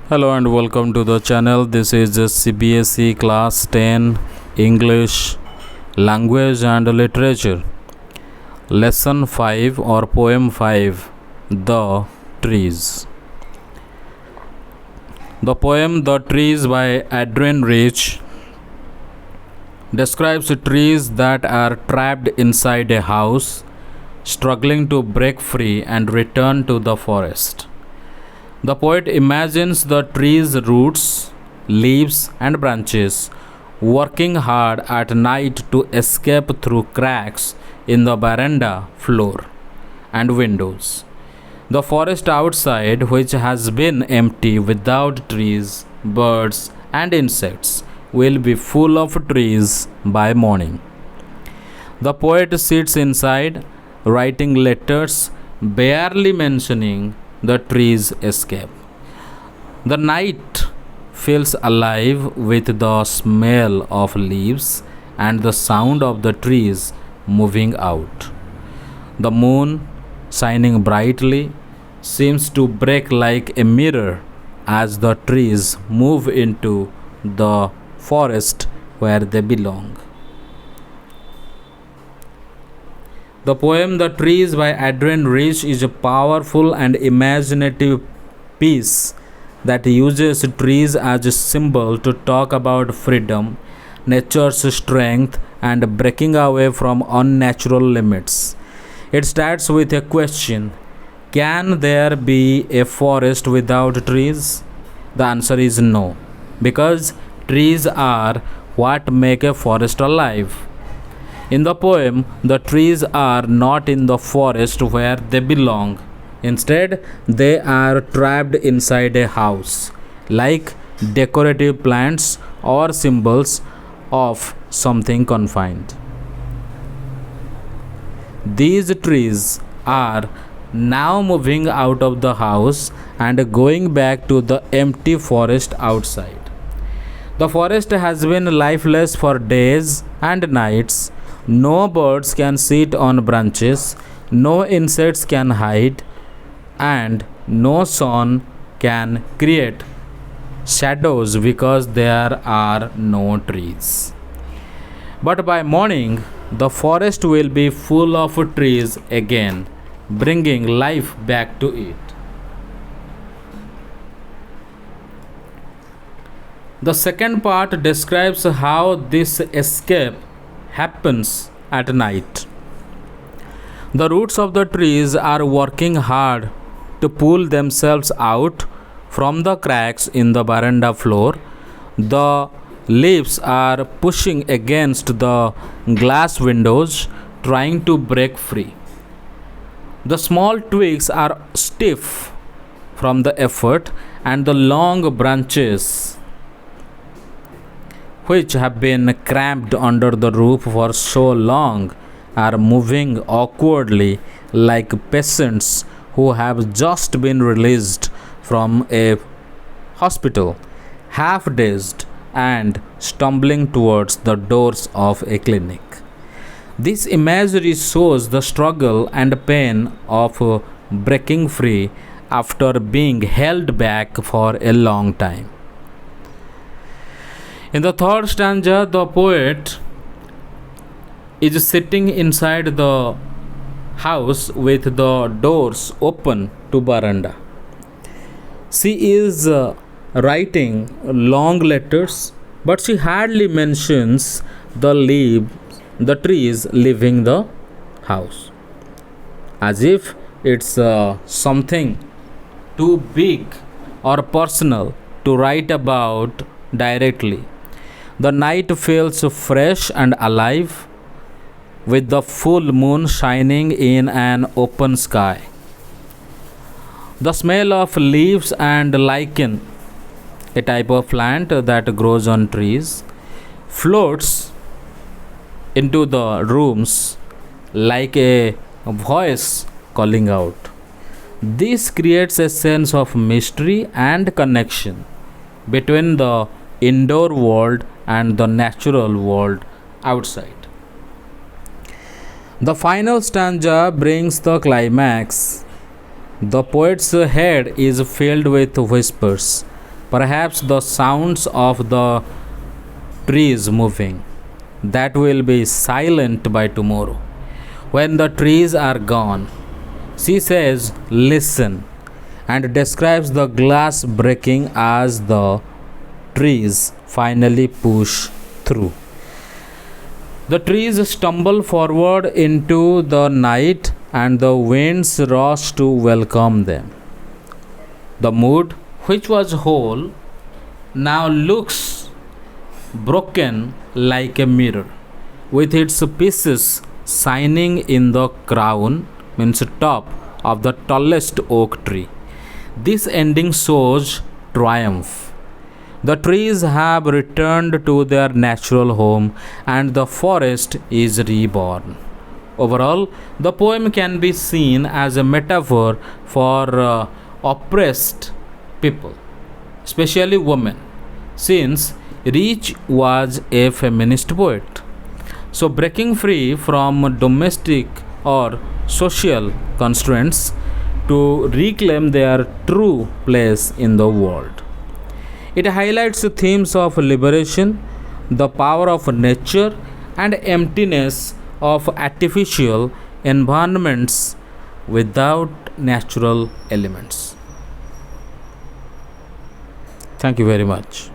Hello and welcome to the channel. This is the CBSE Class 10 English Language and Literature Lesson 5 or Poem 5, The Trees. The poem The Trees by Adrian Rich describes trees that are trapped inside a house, struggling to break free and return to the forest. The poet imagines the tree's roots, leaves, and branches working hard at night to escape through cracks in the veranda floor and windows. The forest outside, which has been empty without trees, birds, and insects, will be full of trees by morning. The poet sits inside, writing letters, barely mentioning the tree's escape. The night feels alive with the smell of leaves and the sound of the trees moving out. The moon, shining brightly, seems to break like a mirror as the trees move into the forest where they belong. The poem The Trees by Adrian Rich is a powerful and imaginative piece that uses trees as a symbol to talk about freedom, nature's strength, and breaking away from unnatural limits. It starts with a question: can there be a forest without trees? The answer is no, because trees are what make a forest alive. In the poem, the trees are not in the forest where they belong. Instead, they are trapped inside a house, like decorative plants or symbols of something confined. These trees are now moving out of the house and going back to the empty forest outside. The forest has been lifeless for days and nights. No birds can sit on branches, no insects can hide, and no sun can create shadows because there are no trees. But by morning, the forest will be full of trees again, bringing life back to it. The second part describes how this escape happens at night. The roots of the trees are working hard to pull themselves out from the cracks in the veranda floor. The leaves are pushing against the glass windows, trying to break free. The small twigs are stiff from the effort, and the long branches which have been cramped under the roof for so long are moving awkwardly like patients who have just been released from a hospital, half dazed and stumbling towards the doors of a clinic. This imagery shows the struggle and pain of breaking free after being held back for a long time. In the third stanza, the poet is sitting inside the house with the doors open to veranda. She is writing long letters, but she hardly mentions the trees leaving the house, as if it's something too big or personal to write about directly. The night feels fresh and alive, with the full moon shining in an open sky. The smell of leaves and lichen, a type of plant that grows on trees, floats into the rooms like a voice calling out. This creates a sense of mystery and connection between the indoor world and the natural world outside. The final stanza brings the climax. The poet's head is filled with whispers. perhaps the sounds of the trees moving, that will be silent by tomorrow. When the trees are gone, she says, listen, and describes the glass breaking as the trees finally push through. The trees stumble forward into the night, and the winds rush to welcome them. The mood, which was whole, now looks broken like a mirror, with its pieces shining in the crown, means top of the tallest oak tree. This ending shows triumph. The trees have returned to their natural home and the forest is reborn. Overall, the poem can be seen as a metaphor for oppressed people, especially women, since Rich was a feminist poet. So, breaking free from domestic or social constraints to reclaim their true place in the world. It highlights the themes of liberation, the power of nature, and emptiness of artificial environments without natural elements. Thank you very much.